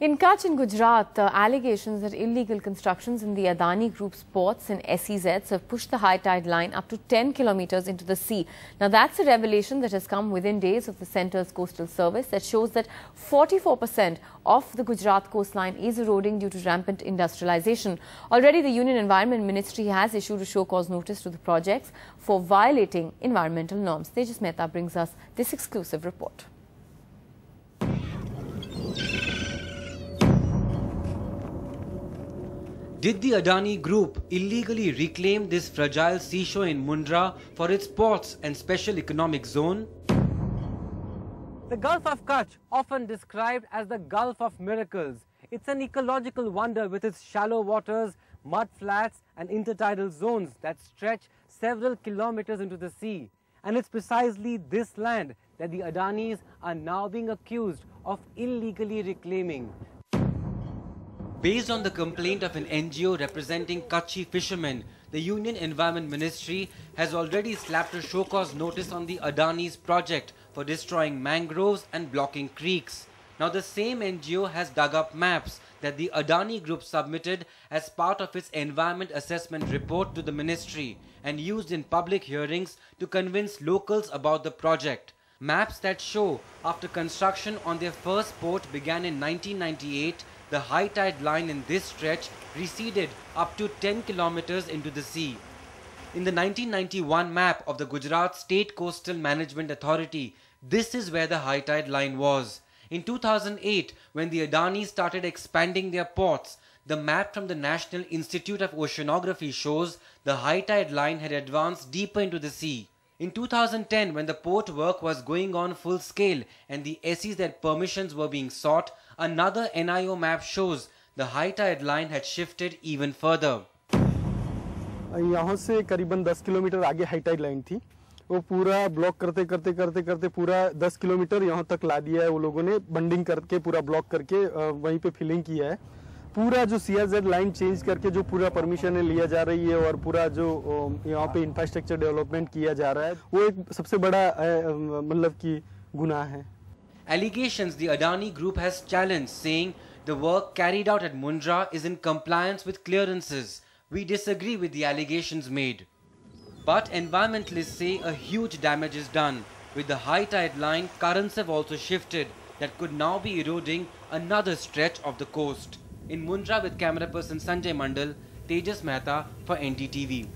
In Kutch in Gujarat, allegations that illegal constructions in the Adani Group's ports and SEZs have pushed the high tide line up to 10 kilometers into the sea. Now, that's a revelation that has come within days of the centre's coastal service that shows that 44% of the Gujarat coastline is eroding due to rampant industrialization. Already, the Union Environment Ministry has issued a show-cause notice to the projects for violating environmental norms. Tejas Mehta brings us this exclusive report. Did the Adani Group illegally reclaim this fragile seashore in Mundra for its ports and special economic zone? The Gulf of Kutch, often described as the Gulf of Miracles, it's an ecological wonder with its shallow waters, mud flats and intertidal zones that stretch several kilometers into the sea. And it's precisely this land that the Adanis are now being accused of illegally reclaiming. Based on the complaint of an NGO representing Kutchi fishermen, the Union Environment Ministry has already slapped a show-cause notice on the Adani's project for destroying mangroves and blocking creeks. Now, the same NGO has dug up maps that the Adani Group submitted as part of its environment assessment report to the ministry and used in public hearings to convince locals about the project. Maps that show after construction on their first port began in 1998, the high tide line in this stretch receded up to 10 kilometers into the sea. In the 1991 map of the Gujarat State Coastal Management Authority, this is where the high tide line was. In 2008, when the Adani started expanding their ports, the map from the National Institute of Oceanography shows the high tide line had advanced deeper into the sea. In 2010, when the port work was going on full scale and the SEZ permissions were being sought, another NIO map shows the high tide line had shifted even further. यहाँ से करीबन 10 kilometre आगे high Tide line थी, वो पूरा block करते पूरा 10 kilometre यहाँ तक ला दिया है। वो लोगों ने बंडिंग करके पूरा ब्लॉक करके वहीं पे फिलिंग किया है। पूरा जो सीएसजेड लाइन चेंज करके जो पूरा परमिशन लिया जा रही है और पूरा जो यहाँ पे इंफ्रास्ट्रक्चर डेवलपमेंट किया जा रहा है, वो एक सबसे बड़ा मतलब कि गुनाह है। Allegations the Adani Group has challenged, saying the work carried out at Mundra is in compliance with clearances. We disagree with the allegations made. But environmentalists say a huge damage is done. With the high tide line, currents have also shifted that could now be eroding another stretch of the coast. In Mundra with camera person Sanjay Mandal, Tejas Mehta for NDTV.